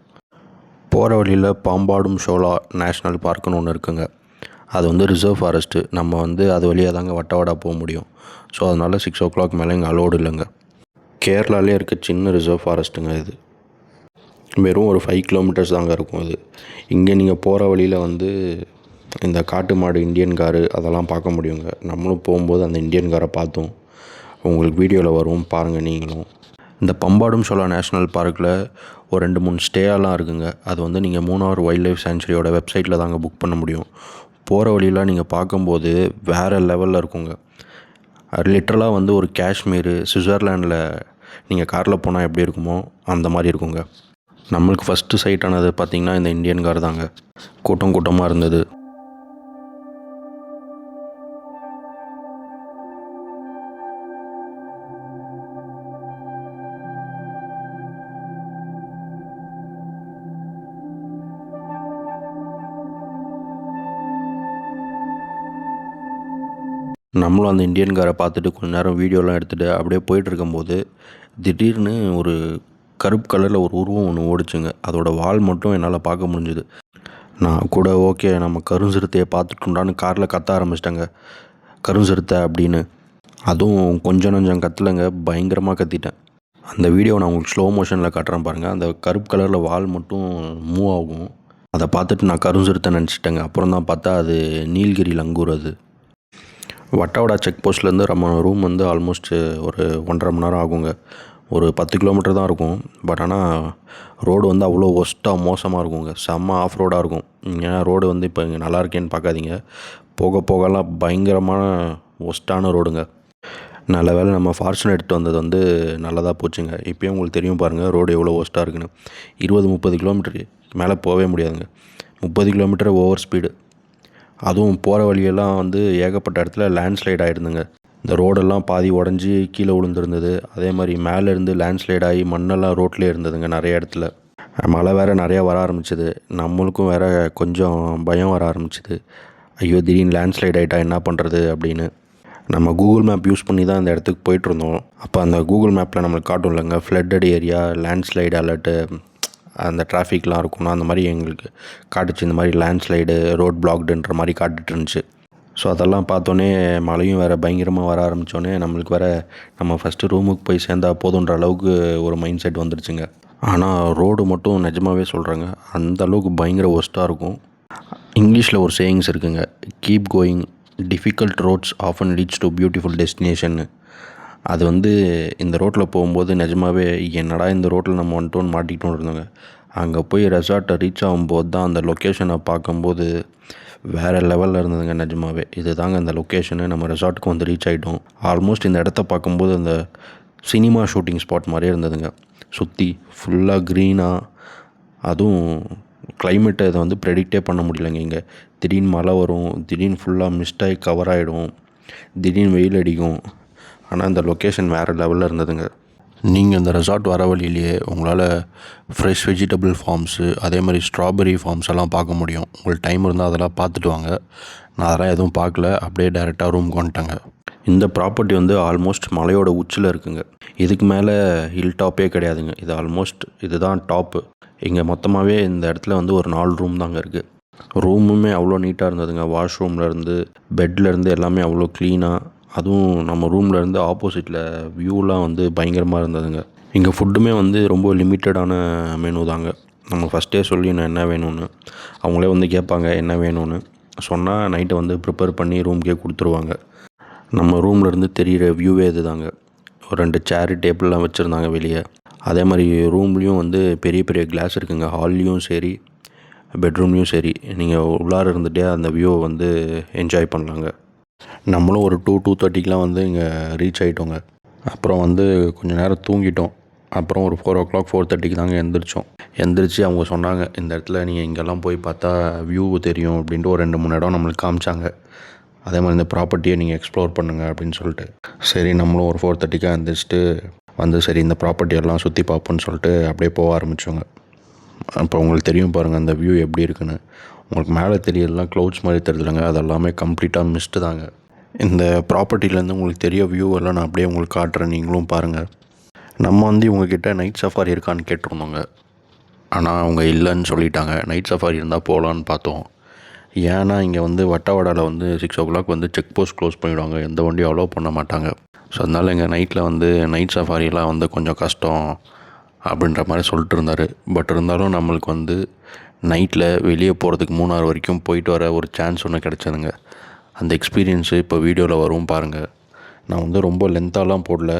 போகிற வழியில் பாம்பாடும் ஷோலா நேஷ்னல் பார்க்குன்னு ஒன்று இருக்குங்க. அது வந்து ரிசர்வ் ஃபாரஸ்ட்டு. நம்ம வந்து அது வழியாக தாங்க வட்டவடா போக முடியும். ஸோ அதனால் 6 o'clock மேலே இங்கே அலோடு இல்லைங்க. கேரளாலே இருக்க சின்ன ரிசர்வ் ஃபாரஸ்ட்டுங்க இது. வெறும் ஒரு 5 kilometers தாங்க இருக்கும் இது. இங்கே நீங்கள் போகிற வழியில் வந்து இந்த காட்டு மாடு இண்டியன் காரு அதெல்லாம் பார்க்க முடியுங்க. நம்மளும் போகும்போது அந்த இண்டியன் காரை பார்த்தோம். உங்களுக்கு வீடியோவில் வரும் பாருங்கள் நீங்களும். இந்த பம்பாடும் ஷோலா நேஷ்னல் பார்க்கில் ஒரு 2-3 ஸ்டேயெல்லாம் இருக்குங்க. அது வந்து நீங்கள் மூணார் வைல்ட் லைஃப் சாங்சுரியோட வெப்சைட்டில் தாங்க புக் பண்ண முடியும். போகிற வழியில் நீங்கள் பார்க்கும்போது வேறு லெவலில் இருக்குங்க. லிட்ரலாக வந்து ஒரு காஷ்மீர், சுவிட்சர்லாண்டில் நீங்கள் காரில் போனால் எப்படி இருக்குமோ அந்த மாதிரி இருக்குங்க. நம்மளுக்கு ஃபஸ்ட்டு சைட் ஆனது பார்த்திங்கன்னா இந்த இண்டியன் கார் தாங்க. கூட்டம் கூட்டமாக இருந்தது. நம்மளும் அந்த இண்டியன் காரை பார்த்துட்டு கொஞ்ச நேரம் வீடியோலாம் எடுத்துகிட்டு அப்படியே போயிட்டு இருக்கும்போது திடீர்னு ஒரு கருப்பு கலரில் ஒரு உருவம் ஒன்று ஓடிச்சுங்க. அதோடய வால் மட்டும் என்னால் பார்க்க முடிஞ்சுது. நான் கூட ஓகே நம்ம கருஞ்சிறுத்தையை பார்த்துட்டோம்டான்னு காரில் கத்த ஆரம்பிச்சிட்டேங்க, கருஞ்சிறுத்தை அப்படின்னு. அதுவும் கொஞ்சம் நஞ்சம் கத்தலைங்க, பயங்கரமாக கத்திட்டேன். அந்த வீடியோ நான் உங்களுக்கு ஸ்லோ மோஷனில் காட்டுறேன் பாருங்கள். அந்த கருப்பு கலரில் வால் மட்டும் மூவ் ஆகும். அதை பார்த்துட்டு நான் கருஞ்சிறுத்தை நினச்சிட்டேங்க. அப்புறம் தான் பார்த்தா அது நீலகிரி லங்கூர். அது வட்டவடா செக் போஸ்ட்லேருந்து நம்ம ரூம் வந்து ஆல்மோஸ்ட் ஒரு 1.5 மணி நேரம் ஆகுங்க. ஒரு 10 kilometer தான் இருக்கும். பட் ஆனால் ரோடு வந்து அவ்வளோ ஒஸ்ட்டாக மோசமாக இருக்குங்க. செம்ம ஆஃப் ரோடாக இருக்கும். ஏன்னா ரோடு வந்து இப்போ இங்கே நல்லா இருக்கேன்னு பார்க்காதீங்க, போக போகலாம் பயங்கரமான ஒஸ்ட்டான ரோடுங்க. நல்ல வேளை நம்ம ஃபார்ச்சுனர் எடுத்து வந்தது வந்து நல்லதாக போச்சுங்க. இப்போயும் உங்களுக்கு தெரியும் பாருங்கள் ரோடு எவ்வளோ ஒஸ்ட்டாக இருக்குன்னு. 20-30 kilometer மேலே போகவே முடியாதுங்க. 30 kilometer ஓவர் ஸ்பீடு. அதுவும் போகிற வழியெல்லாம் வந்து ஏகப்பட்ட இடத்துல லேண்ட்ஸ்லைட் ஆகிடுதுங்க. இந்த ரோடெல்லாம் பாதி உடஞ்சி கீழே விழுந்துருந்தது. அதே மாதிரி மேலேருந்து லேண்ட்ஸ்லைட் ஆகி மண்ணெல்லாம் ரோட்லேயே இருந்ததுங்க நிறைய இடத்துல. மழை வேறு நிறையா வர ஆரம்பிச்சிது. நம்மளுக்கும் வேறு கொஞ்சம் பயம் வர ஆரம்பிச்சிது. ஐயோ திடீர்னு லேண்ட்ஸ்லைட் ஆகிட்டா என்ன பண்ணுறது அப்படின்னு. நம்ம கூகுள் மேப் யூஸ் பண்ணி தான் இந்த இடத்துக்கு போயிட்டுருந்தோம். அப்போ அந்த கூகுள் மேப்பில் நம்மளுக்கு காட்டும் இல்லைங்க, ஃப்ளட்டட் ஏரியா, லேண்ட்ஸ்லைடு அலர்ட்டு, அந்த டிராஃபிக்லாம் இருக்கும்னா அந்த மாதிரி எங்களுக்கு காட்டுச்சு. இந்த மாதிரி லேண்ட்ஸ்லைடு, ரோட் பிளாக்டுன்ற மாதிரி காட்டுட்டு இருந்துச்சு. ஸோ அதெல்லாம் பார்த்தோன்னே மழையும் வேறு பயங்கரமாக வர ஆரம்பித்தோன்னே நம்மளுக்கு வேறு நம்ம ஃபஸ்ட்டு ரூமுக்கு போய் சேர்ந்தா போதுன்ற அளவுக்கு ஒரு மைண்ட் செட் வந்துடுச்சுங்க. ஆனால் ரோடு மட்டும் நிஜமாகவே சொல்கிறாங்க அந்த அளவுக்கு பயங்கர ஒஸ்ட்டாக இருக்கும். இங்கிலீஷில் ஒரு சேயிங்ஸ் இருக்குங்க, keep going, difficult roads often leads to beautiful டெஸ்டினேஷன்னு. அது வந்து இந்த ரோட்டில் போகும்போது நிஜமாகவே என்னடா இந்த ரோட்டில் நம்ம வந்துட்டோன்னு மாட்டிக்கிட்டோன்னு இருந்தாங்க. அங்கே போய் ரெசார்ட்டை ரீச் ஆகும்போது தான் அந்த லொக்கேஷனை பார்க்கும்போது வேறு லெவலில் இருந்ததுங்க நிஜமாகவே. இது தாங்க அந்த லொக்கேஷனு. நம்ம ரெசார்ட்டுக்கு வந்து ரீச் ஆகிட்டோம். ஆல்மோஸ்ட் இந்த இடத்த பார்க்கும்போது அந்த சினிமா ஷூட்டிங் ஸ்பாட் மாதிரியே இருந்ததுங்க. சுற்றி ஃபுல்லாக க்ரீனாக, அதுவும் கிளைமேட்டை இதை வந்து ப்ரெடிக்டே பண்ண முடியலைங்க. இங்கே திடீர்னு மழை வரும், திடீர்னு ஃபுல்லாக மிஸ்டாகி கவர் ஆகிடும், திடீர்னு வெயில் அடிக்கும். ஆனால் இந்த லொக்கேஷன் வேறு லெவலில் இருந்ததுங்க. நீங்கள் இந்த ரெசார்ட் வர வழியிலேயே உங்களால் ஃப்ரெஷ் வெஜிடபிள் ஃபார்ம்ஸு, அதே மாதிரி ஸ்ட்ராபெரி ஃபார்ம்ஸ் எல்லாம் பார்க்க முடியும். உங்களுக்கு டைம் இருந்தால் அதெல்லாம் பார்த்துட்டு வாங்க. நான் அதெல்லாம் எதுவும் பார்க்கல, அப்படியே டைரெக்டாக ரூமுக்கு வந்துட்டேங்க. இந்த ப்ராப்பர்ட்டி வந்து ஆல்மோஸ்ட் மலையோட உச்சியில் இருக்குங்க. இதுக்கு மேலே ஹில் டாப்பே கிடையாதுங்க. இது ஆல்மோஸ்ட் இதுதான் டாப்பு. இங்கே மொத்தமாகவே இந்த இடத்துல வந்து ஒரு 4 ரூம் தாங்க இருக்குது. ரூமுமே அவ்வளோ நீட்டாக இருந்ததுங்க. வாஷ்ரூம்லேருந்து பெட்லேருந்து எல்லாமே அவ்வளோ க்ளீனாக, அதுவும் நம்ம ரூம்லேருந்து ஆப்போசிட்டில் வியூலாம் வந்து பயங்கரமாக இருந்ததுங்க. இங்கே ஃபுட்டுமே வந்து ரொம்ப லிமிட்டடான மெனு தாங்க. நம்ம ஃபஸ்ட்டே சொல்லிடணும் என்ன வேணும்னு. அவங்களே வந்து கேட்பாங்க என்ன வேணும்னு. சொன்னால் நைட்டை வந்து ப்ரிப்பேர் பண்ணி ரூம்க்கே கொடுத்துருவாங்க. நம்ம ரூம்லேருந்து தெரிகிற வியூவே இது தாங்க. ஒரு 2 சேரு டேபிள்லாம் வச்சுருந்தாங்க வெளியே. அதே மாதிரி ரூம்லேயும் வந்து பெரிய பெரிய கிளாஸ் இருக்குங்க. ஹால்லேயும் சரி பெட்ரூம்லேயும் சரி, நீங்கள் உள்ளார இருந்துகிட்டே அந்த வியூவை வந்து என்ஜாய் பண்ணலாங்க. நம்மளும் ஒரு 2:30க்கெலாம் வந்து இங்கே ரீச் ஆகிட்டோங்க. அப்புறம் வந்து கொஞ்சம் நேரம் தூங்கிட்டோம். அப்புறம் ஒரு 4 o'clock 4:30க்கு தாங்க எந்திரிச்சு அவங்க சொன்னாங்க, இந்த இடத்துல நீங்கள் இங்கெல்லாம் போய் பார்த்தா வியூ தெரியும் அப்படின்ட்டு ஒரு 2-3 இடம் நம்மளுக்கு காமிச்சாங்க. அதே மாதிரி இந்த ப்ராப்பர்ட்டியை நீங்கள் எக்ஸ்ப்ளோர் பண்ணுங்கள் அப்படின்னு சொல்லிட்டு, சரி நம்மளும் ஒரு 4:30க்கு எந்திரிச்சிட்டு வந்து சரி இந்த ப்ராப்பர்ட்டியெல்லாம் சுற்றி பார்ப்போன்னு சொல்லிட்டு அப்படியே போக ஆரம்பித்தோங்க. அப்போ உங்களுக்கு தெரியும் பாருங்கள் அந்த வியூ எப்படி இருக்குன்னு. உங்களுக்கு மேலே தெரியறதுலாம் க்ளவுட்ஸ் மாதிரி தெரியுதுலங்க, அதெல்லாமே கம்ப்ளீட்டாக மிஸ்ட்டு தாங்க. இந்த ப்ராப்பர்ட்டிலேருந்து உங்களுக்கு தெரிய வியூ எல்லாம் நான் அப்படியே உங்களுக்கு காட்டுறேன், நீங்களும் பாருங்கள். நம்ம வந்து இவங்கக்கிட்ட நைட் சஃபாரி இருக்கான்னு கேட்டிருந்தோங்க. ஆனால் அவங்க இல்லைன்னு சொல்லிட்டாங்க. நைட் சஃபாரி இருந்தால் போகலான்னு பார்த்தோம். ஏன்னா இங்கே வந்து வட்டவடாவில் வந்து 6 o'clock வந்து செக் போஸ்ட் க்ளோஸ் பண்ணிவிடுவாங்க. எந்த வண்டியும் அலோவ் பண்ண மாட்டாங்க. ஸோ அதனால் எங்கள் நைட்டில் வந்து நைட் சஃபாரியெலாம் வந்து கொஞ்சம் கஷ்டம் அப்படின்ற மாதிரி சொல்லிட்டு இருந்தார். பட் இருந்தாலும் நம்மளுக்கு வந்து நைட்டில் வெளியே போகிறதுக்கு மூணார் வரைக்கும் போயிட்டு வர ஒரு சான்ஸ் ஒன்று கிடச்சதுங்க. அந்த எக்ஸ்பீரியன்ஸு இப்போ வீடியோவில் வரும் பாருங்கள். நான் வந்து ரொம்ப லென்த்தாலாம் போடல,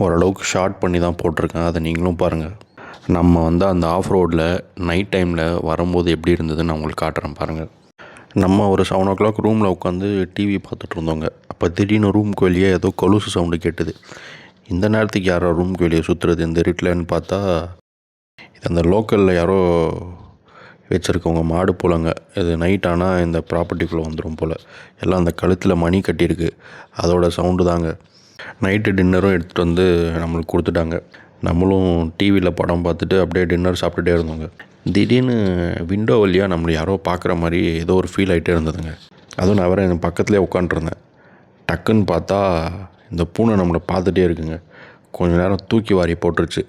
ஓரளவுக்கு ஷார்ட் பண்ணி தான் போட்டிருக்கேன். அதை நீங்களும் பாருங்கள். நம்ம வந்து அந்த ஆஃப் ரோடில் நைட் டைமில் வரும்போது எப்படி இருந்ததுன்னு நான் உங்களுக்கு காட்டுறேன் பாருங்கள். நம்ம ஒரு 7 o'clock ரூமில் உட்காந்து டிவி பார்த்துட்டு இருந்தோங்க. அப்போ திடீர்னு ரூமுக்கு வெளியே ஏதோ கொலுசு சவுண்டு கேட்டுது. இந்த நேரத்துக்கு யாரோ ரூமுக்கு வெளியே சுற்றுறது இந்த இருட்டில்னு பார்த்தா இது அந்த லோக்கலில் யாரோ வச்சுருக்கவங்க மாடு போலங்க. இது நைட் ஆனால் இந்த ப்ராப்பர்ட்டிக்குள்ளே வந்துடும் போல். எல்லாம் அந்த கழுத்தில் மணி கட்டியிருக்கு, அதோட சவுண்டு தாங்க. நைட்டு டின்னரும் எடுத்துகிட்டு வந்து நம்மளுக்கு கொடுத்துட்டாங்க. நம்மளும் டிவியில் படம் பார்த்துட்டு அப்படியே டின்னர் சாப்பிட்டுட்டே இருந்தோங்க. திடீர்னு விண்டோ வழியாக நம்மளை யாரோ பார்க்குற மாதிரி ஏதோ ஒரு ஃபீல் ஆகிட்டே இருந்ததுங்க. அதுவும் நான் வேறு என் பக்கத்துலேயே உட்காண்ட்ருந்தேன். டக்குன்னு பார்த்தா இந்த பூனை நம்மளை பார்த்துட்டே இருக்குங்க. கொஞ்சம் நேரம் தூக்கி வாரி போட்டுருச்சு.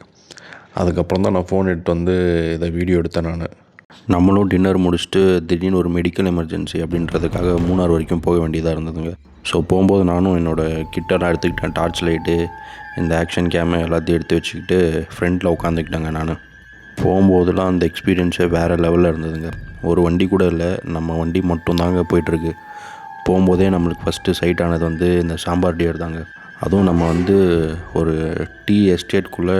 அதுக்கப்புறம் தான் நான் ஃபோன் எடுத்து வந்து இதை வீடியோ எடுத்தேன் நான். நம்மளும் டின்னர் முடிச்சுட்டு திடீர்னு ஒரு மெடிக்கல் எமர்ஜென்சி அப்படின்றதுக்காக மூணார் வரைக்கும் போக வேண்டியதாக இருந்ததுங்க. ஸோ போகும்போது நானும் என்னோடய கிட்டெல்லாம் எடுத்துக்கிட்டேன். டார்ச் லைட்டு, இந்த ஆக்ஷன் கேமரா எல்லாத்தையும் எடுத்து வச்சுக்கிட்டு ஃப்ரண்ட்டில் உட்காந்துக்கிட்டேங்க. நான் போகும்போதெல்லாம் அந்த எக்ஸ்பீரியன்ஸே வேறு லெவலில் இருந்ததுங்க. ஒரு வண்டி கூட இல்லை, நம்ம வண்டி மட்டும்தாங்க போயிட்டுருக்கு. போகும்போதே நம்மளுக்கு ஃபஸ்ட்டு சைட் ஆனது வந்து இந்த சாம்பார் டியர் தாங்க. அதுவும் நம்ம வந்து ஒரு டீ எஸ்டேட்குள்ளே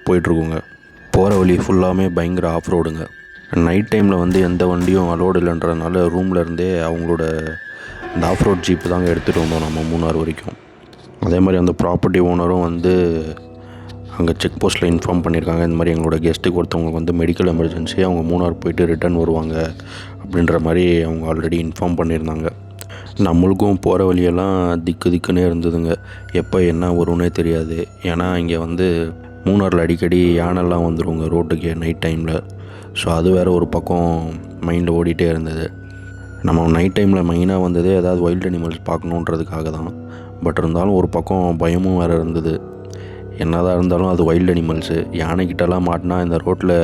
போயிட்டுருக்கோங்க. போகிற வழி ஃபுல்லாமே பயங்கர ஆஃப் ரோடுங்க. நைட் டைமில் வந்து எந்த வண்டியும் அலோடு இல்லைன்றதுனால ரூமில் இருந்தே அவங்களோட இந்த ஆஃப் ரோட் ஜீப்பு தாங்க எடுத்துகிட்டு வந்தோம் நம்ம மூணார் வரைக்கும். அதே மாதிரி அந்த ப்ராப்பர்ட்டி ஓனரும் வந்து அங்கே செக் போஸ்ட்டில் இன்ஃபார்ம் பண்ணியிருக்காங்க, இந்த மாதிரி எங்களோட கெஸ்ட்டுக்கு ஒருத்தவங்களுக்கு வந்து மெடிக்கல் எமர்ஜென்சி, அவங்க மூணார் போயிட்டு ரிட்டர்ன் வருவாங்க அப்படின்ற மாதிரி அவங்க ஆல்ரெடி இன்ஃபார்ம் பண்ணியிருந்தாங்க. நம்மளுக்கும் போகிற வழியெல்லாம் திக்குன்னே இருந்ததுங்க. எப்போ என்ன வரும்னே தெரியாது. ஏன்னா இங்கே வந்து மூணாரில் அடிக்கடி யானைலாம் வந்துடுவோங்க ரோட்டுக்கு நைட் டைமில். ஸோ அது வேறு ஒரு பக்கம் மைண்டில் ஓடிட்டே இருந்தது. நம்ம நைட் டைமில் மெயினாக வந்ததே ஏதாவது வைல்டு அனிமல்ஸ் பார்க்கணுன்றதுக்காக தான். பட் இருந்தாலும் ஒரு பக்கம் பயமும் வேறு இருந்தது. என்னதான் இருந்தாலும் அது வைல்டு அனிமல்ஸு. யானைக்கிட்டலாம் மாட்டினா இந்த ரோட்டில்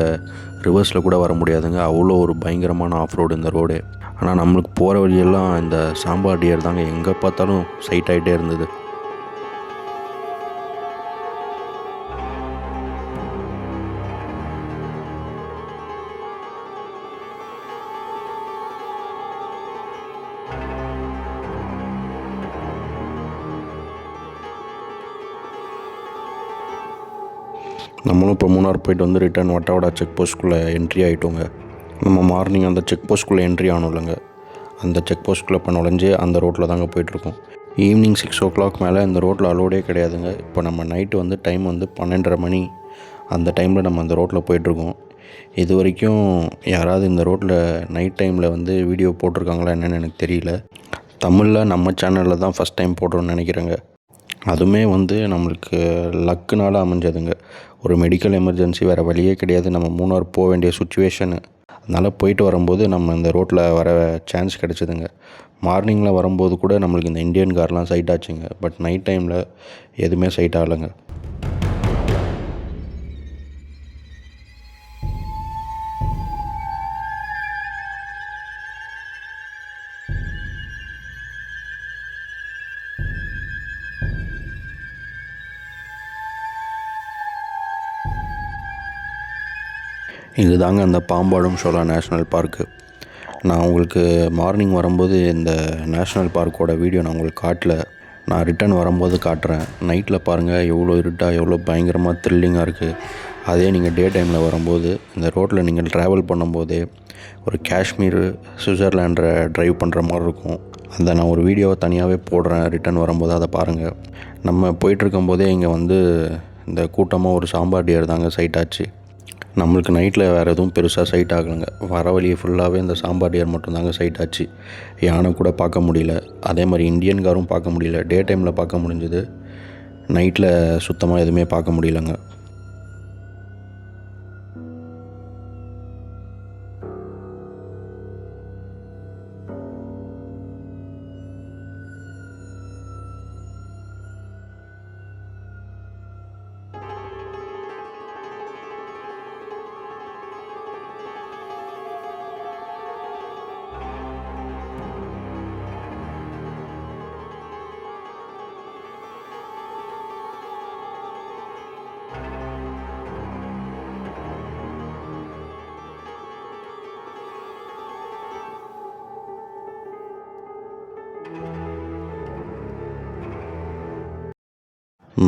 ரிவர்ஸில் கூட வர முடியாதுங்க. அவ்வளோ ஒரு பயங்கரமான ஆஃப் ரோடு இந்த ரோடு. ஆனால் நம்மளுக்கு போகிற வழியெல்லாம் இந்த சாம்பார் டியர் தாங்க எங்கே பார்த்தாலும் சைட் ஆகிட்டே இருந்தது. நம்மளும் இப்போ மூணார் போயிட்டு வந்து ரிட்டர்ன் வட்டவடா செக் போஸ்ட்குள்ளே என்ட்ரி ஆகிட்டோங்க. நம்ம மார்னிங் அந்த செக் போஸ்ட்குள்ளே என்ட்ரி ஆனோம் இல்லைங்க, அந்த செக் போஸ்ட்குள்ளே இப்போ நுழைஞ்சு அந்த ரோட்டில் தாங்க போயிட்டுருக்கோம். ஈவினிங் 6 o'clock மேலே இந்த ரோட்டில் அலோடே கிடையாதுங்க. இப்போ நம்ம நைட்டு வந்து டைம் வந்து 12:30 மணி. அந்த டைமில் நம்ம அந்த ரோட்டில் போயிட்டுருக்கோம். இது வரைக்கும் யாராவது இந்த ரோட்டில் நைட் டைமில் வந்து வீடியோ போட்டிருக்காங்களா என்னென்னு எனக்கு தெரியல. தமிழில் நம்ம சேனலில் தான் ஃபஸ்ட் டைம் போடுறோன்னு நினைக்கிறேங்க. அதுவுமே வந்து நம்மளுக்கு லக்குனால் அமைஞ்சதுங்க. ஒரு மெடிக்கல் எமர்ஜென்சி, வேறு வழியே கிடையாது. நம்ம மூணார் போக வேண்டிய சுச்சுவேஷனு. அதனால் போயிட்டு வரும்போது நம்ம இந்த ரோட்டில் வர சான்ஸ் கிடச்சிதுங்க. மார்னிங்கில் வரும்போது கூட நம்மளுக்கு இந்த இந்தியன் கார்லாம் சைட் ஆச்சுங்க. பட் நைட் டைமில் எதுவுமே சைட் ஆகலைங்க. இதுதாங்க அந்த பாம்பாடும் ஷோலா நேஷ்னல் பார்க்கு. நான் உங்களுக்கு மார்னிங் வரும்போது இந்த நேஷ்னல் பார்க்கோட வீடியோ நான் உங்களுக்கு காட்டல. நான் ரிட்டர்ன் வரும்போது காட்டுறேன். நைட்டில் பாருங்கள் எவ்வளோ இருட்டாக எவ்வளோ பயங்கரமாக த்ரில்லிங்காக இருக்குது. அதே நீங்கள் டே டைமில் வரும்போது இந்த ரோட்டில் நீங்கள் ட்ராவல் பண்ணும்போதே ஒரு காஷ்மீர் சுவிட்சர்லாண்டை ட்ரைவ் பண்ணுற மாதிரி இருக்கும். அதை நான் ஒரு வீடியோவை தனியாகவே போடுறேன் ரிட்டர்ன் வரும்போது, அதை பாருங்கள். நம்ம போயிட்டுருக்கும்போதே இங்கே வந்து இந்த கூட்டமாக ஒரு சாம்பார் டியர் தாங்க சைட் ஆச்சு. நம்மளுக்கு நைட்டில் வேறு எதுவும் பெருசாக சைட் ஆகலைங்க. வர வழியை ஃபுல்லாகவே இந்த சாம்பார் டியர் மட்டும்தாங்க சைட் ஆச்சு. யானை கூட பார்க்க முடியல. அதே மாதிரி இந்தியன் காரும் பார்க்க முடியல. டே டைமில் பார்க்க முடிஞ்சது, நைட்டில் சுத்தமாக எதுவுமே பார்க்க முடியலங்க.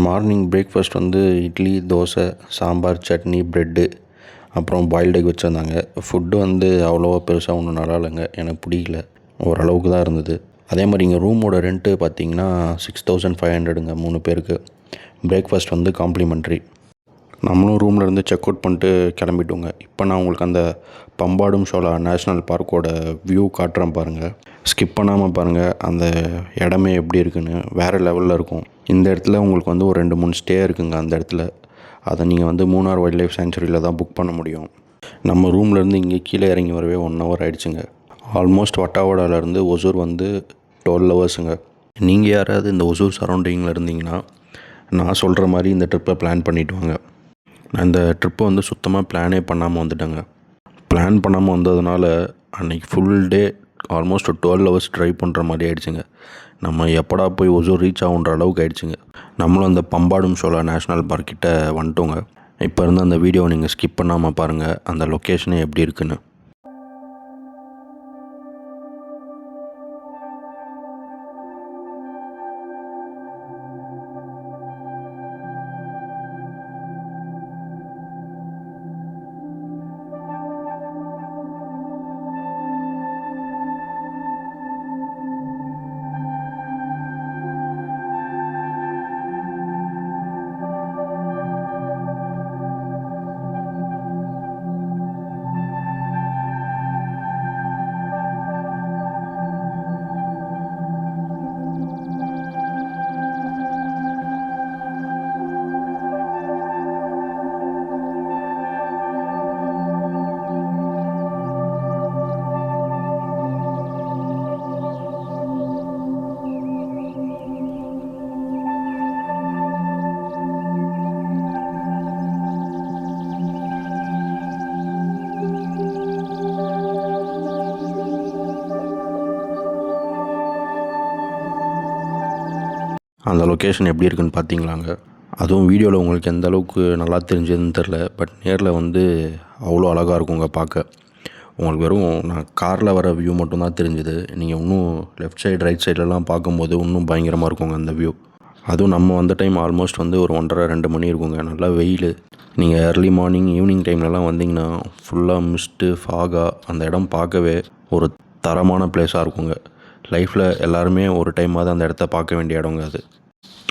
மார்னிங் பிரேக்ஃபாஸ்ட் வந்து இட்லி, தோசை, சாம்பார், சட்னி, ப்ரெட்டு, அப்புறம் பாயில்டு எக் வச்சுருந்தாங்க. ஃபுட்டு வந்து அவ்வளோவா பெருசாக ஒன்றும் நல்லா இல்லைங்க. எனக்கு பிடிக்கல, ஓரளவுக்கு தான் இருந்தது. அதே மாதிரி இங்கே ரூமோட ரெண்ட்டு பார்த்திங்கன்னா 6500ங்க 3 பேருக்கு. பிரேக்ஃபாஸ்ட் வந்து காம்ப்ளிமெண்ட்ரி. நம்மளும் ரூம்லேருந்து செக் அவுட் பண்ணிட்டு கிளம்பிட்டோங்க. இப்போ நான் உங்களுக்கு அந்த பம்பாடும் ஷோலா நேஷ்னல் பார்க்கோட வியூ காட்டுறேன் பாருங்கள். ஸ்கிப் பண்ணாமல் பாருங்கள். அந்த இடமே எப்படி இருக்குன்னு வேறு லெவலில் இருக்கும். இந்த இடத்துல உங்களுக்கு வந்து ஒரு 2-3 ஸ்டே இருக்குங்க. அந்த இடத்துல அதை நீங்கள் வந்து மூணார் வைல்ட் லைஃப் சேஞ்சுரியில் தான் புக் பண்ண முடியும். நம்ம ரூம்லேருந்து இங்கே கீழே இறங்கி வரவே 1 hour ஆகிடுச்சுங்க. ஆல்மோஸ்ட் வட்டாவடாலேருந்து ஒசூர் வந்து 12 hours. நீங்கள் யாராவது இந்த ஒசூர் சரௌண்டிங்கில் இருந்தீங்கன்னா நான் சொல்கிற மாதிரி இந்த ட்ரிப்பை பிளான் பண்ணிவிட்டு வாங்க. நான் இந்த ட்ரிப்பை வந்து சுத்தமாக பிளானே பண்ணாமல் வந்துட்டேங்க. பிளான் பண்ணாமல் வந்ததுனால அன்றைக்கி full day almost 12 hours drive பண்ணுற மாதிரி ஆகிடுச்சுங்க. நம்ம எப்படா போய் ஒசூர் ரீச் ஆகுன்ற அளவுக்கு ஆகிடுச்சுங்க. நம்மளும் அந்த பம்பாடும் ஷோலா நேஷ்னல் பார்க் கிட்ட வந்துட்டோங்க. இப்போ இருந்து அந்த வீடியோவை நீங்கள் ஸ்கிப் பண்ணாமல் பாருங்கள், அந்த லொக்கேஷனே எப்படி இருக்குன்னு. அந்த லொக்கேஷன் எப்படி இருக்குன்னு பார்த்தீங்களாங்க. அதுவும் வீடியோவில் உங்களுக்கு எந்த அளவுக்கு நல்லா தெரிஞ்சதுன்னு தெரில. பட் நேரில் வந்து அவ்வளோ அழகாக இருக்குங்க பார்க்க. உங்களுக்கு வெறும் நான் காரில் வர வியூ மட்டும்தான் தெரிஞ்சுது. நீங்கள் இன்னும் லெஃப்ட் சைடு ரைட் சைட்லலாம் பார்க்கும்போது இன்னும் பயங்கரமாக இருக்குங்க அந்த வியூ. அதுவும் நம்ம வந்த டைம் ஆல்மோஸ்ட் வந்து ஒரு 1:30-2 மணி இருக்குங்க. நல்லா வெயில். நீங்கள் ஏர்லி மார்னிங் ஈவினிங் டைம்லலாம் வந்தீங்கன்னா ஃபுல்லாக மிஸ்ட்டு ஃபாகாக அந்த இடம் பார்க்கவே ஒரு தரமான பிளேஸாக இருக்குங்க. லைஃப்பில் எல்லாருமே ஒரு டைமாவது அந்த இடத்த பார்க்க வேண்டிய இடங்க அது.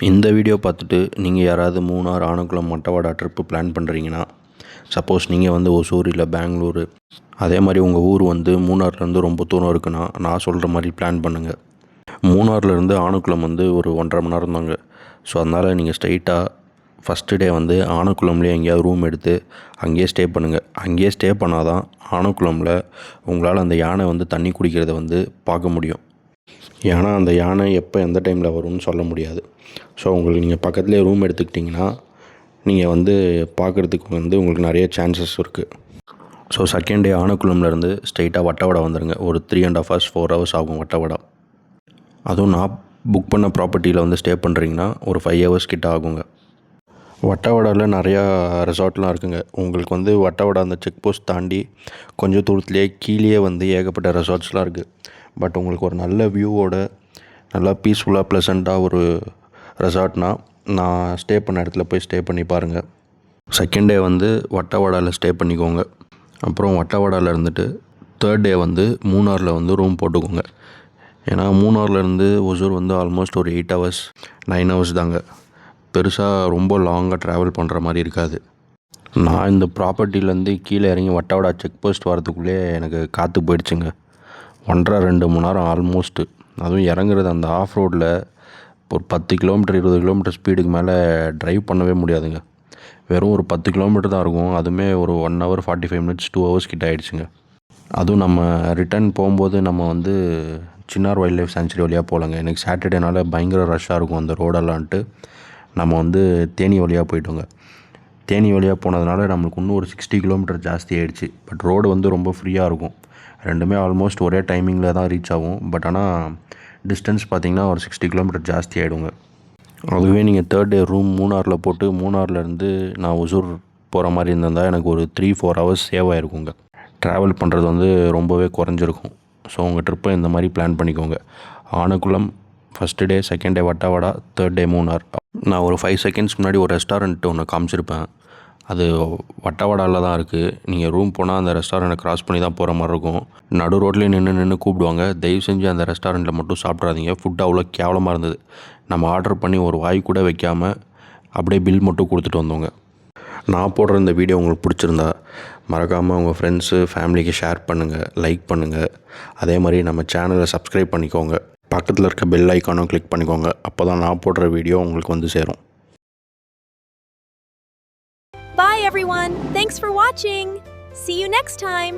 இந்த வீடியோ பார்த்துட்டு நீங்கள் யாராவது மூணார், ஆனக்குளம், மட்டவாடா ட்ரிப்பு பிளான் பண்ணுறீங்கன்னா, சப்போஸ் நீங்கள் வந்து ஒசூர் இல்லை பெங்களூரு, அதே மாதிரி உங்கள் ஊர் வந்து மூணார்லேருந்து ரொம்ப தூரம் இருக்குன்னா நான் சொல்கிற மாதிரி பிளான் பண்ணுங்கள். மூணார்லேருந்து ஆனக்குளம் வந்து ஒரு 1.5 மணி நேரம் தாங்க. ஸோ அதனால் நீங்கள் ஸ்ட்ரைட்டாக ஃபஸ்ட்டு டே வந்து ஆனக்குளம்லேயே எங்கேயாவது ரூம் எடுத்து அங்கேயே ஸ்டே பண்ணுங்கள். அங்கேயே ஸ்டே பண்ணால் தான் ஆனக்குளமில் உங்களால் அந்த யானை வந்து தண்ணி குடிக்கிறத வந்து பார்க்க முடியும். ஏன்னா அந்த யானை எப்போ எந்த டைமில் வரும்னு சொல்ல முடியாது. ஸோ உங்களுக்கு நீங்கள் பக்கத்துலேயே ரூம் எடுத்துக்கிட்டிங்கன்னா நீங்கள் வந்து பார்க்குறதுக்கு வந்து உங்களுக்கு நிறைய சான்சஸ் இருக்குது. ஸோ செகண்ட் டே ஆனக்குளம்லேருந்து ஸ்ட்ரெயிட்டாக வட்டவடா வந்துடுங்க. ஒரு 3.5 hours 4 hours ஆகும் வட்டவடா. அதுவும் நான் புக் பண்ண ப்ராப்பர்ட்டியில் வந்து ஸ்டே பண்ணுறீங்கன்னா ஒரு 5 hours கிட்ட ஆகுங்க. வட்டவடாவில் நிறையா ரெசார்ட்லாம் இருக்குங்க. உங்களுக்கு வந்து வட்டவடா அந்த செக் போஸ்ட் தாண்டி கொஞ்சம் தூரத்துலேயே கீழே வந்து ஏகப்பட்ட ரெசார்ட்ஸ்லாம் இருக்குது. பட் உங்களுக்கு ஒரு நல்ல வியூவோட நல்லா பீஸ்ஃபுல்லாக ப்ளசண்ட்டாக ஒரு ரெசார்ட்னால் நான் ஸ்டே பண்ண இடத்துல போய் ஸ்டே பண்ணி பாருங்கள். செகண்ட் டே வந்து வட்டவடாவில் ஸ்டே பண்ணிக்கோங்க. அப்புறம் வட்டவடாவில் இருந்துட்டு தேர்ட் டே வந்து மூணாரில் வந்து ரூம் போட்டுக்கோங்க. ஏன்னா மூணார்லேருந்து ஒசூர் வந்து ஆல்மோஸ்ட் ஒரு 8 hours 9 hours தாங்க. பெருசாக ரொம்ப லாங்காக ட்ராவல் பண்ணுற மாதிரி இருக்காது. நான் இந்த ப்ராப்பர்ட்டிலேருந்து கீழே இறங்கி வட்டவடா செக் போஸ்ட் வரதுக்குள்ளே எனக்கு காற்று போயிடுச்சுங்க. 1.5-2 மணி நேரம் ஆல்மோஸ்ட்டு. அதுவும் இறங்குறது அந்த ஆஃப் ரோடில் ஒரு 10 கிலோமீட்டர் 20 கிலோமீட்டர் ஸ்பீடுக்கு மேலே ட்ரைவ் பண்ணவே முடியாதுங்க. வெறும் ஒரு 10 கிலோமீட்டர் தான் இருக்கும். அதுவுமே ஒரு 1 hour 45 minutes 2 hours கிட்ட ஆகிடுச்சுங்க. அதுவும் நம்ம ரிட்டர்ன் போகும்போது நம்ம வந்து சின்னார் வைல்ட் லைஃப் சாங்சுரி வழியாக போகலாங்க. எனக்கு சாட்டர்டேனால பயங்கர ரஷ்ஷாக இருக்கும் அந்த ரோடெல்லான்ட்டு நம்ம வந்து தேனி வழியாக போயிட்டோங்க. தேனி வழியாக போனதுனால நம்மளுக்கு இன்னும் ஒரு 60 கிலோமீட்டர் ஜாஸ்தி ஆகிடுச்சு. பட் ரோடு வந்து ரொம்ப ஃப்ரீயாக இருக்கும். ரெண்டுமே ஆல்மோஸ்ட் ஒரே டைமிங்கில் தான் ரீச் ஆகும். பட் ஆனால் டிஸ்டன்ஸ் பார்த்திங்கன்னா ஒரு 60 கிலோமீட்டர் ஜாஸ்தி ஆகிடுங்க. அதுவே நீங்கள் தேர்ட் டே ரூம் மூணாரில் போட்டு மூணார்லேருந்து நான் ஒசூர் போகிற மாதிரி இருந்தால் எனக்கு ஒரு 3-4 hours சேவ் ஆகிருக்குங்க. ட்ராவல் பண்ணுறது வந்து ரொம்பவே குறைஞ்சிருக்கும். ஸோ உங்கள் ட்ரிப்பை இந்த மாதிரி பிளான் பண்ணிக்கோங்க. Anakulam first day, second day Vattavada, third day Munnar. நான் ஒரு 5 seconds முன்னாடி ஒரு ரெஸ்டாரண்ட் ஒன்று காமிச்சிருப்பேன். அது வட்டவடாவில் தான் இருக்குது. நீங்கள் ரூம் போனால் அந்த ரெஸ்டாரண்ட்டை க்ராஸ் பண்ணி தான் போகிற மாதிரி இருக்கும். நடு ரோட்லேயே நின்று கூப்பிடுவாங்க. தயவு செஞ்சு அந்த ரெஸ்டாரண்ட்டில் மட்டும் சாப்பிட்றாதீங்க. ஃபுட் அவ்வளோ கேவலமாக இருந்தது. நம்ம ஆர்டர் பண்ணி ஒரு வாய் கூட வைக்காமல் அப்படியே பில் மட்டும் கொடுத்துட்டு வந்தோங்க. நான் போடுற இந்த வீடியோ உங்களுக்கு பிடிச்சிருந்தா மறக்காமல் உங்கள் ஃப்ரெண்ட்ஸு ஃபேமிலிக்கு ஷேர் பண்ணுங்கள், லைக் பண்ணுங்கள். அதே மாதிரி நம்ம சேனலை சப்ஸ்கிரைப் பண்ணிக்கோங்க. பக்கத்தில் இருக்க பெல் ஐக்கானும் கிளிக் பண்ணிக்கோங்க. அப்போ தான் நான் போடுற வீடியோ உங்களுக்கு வந்து சேரும். Bye everyone! Thanks for watching! See you next time!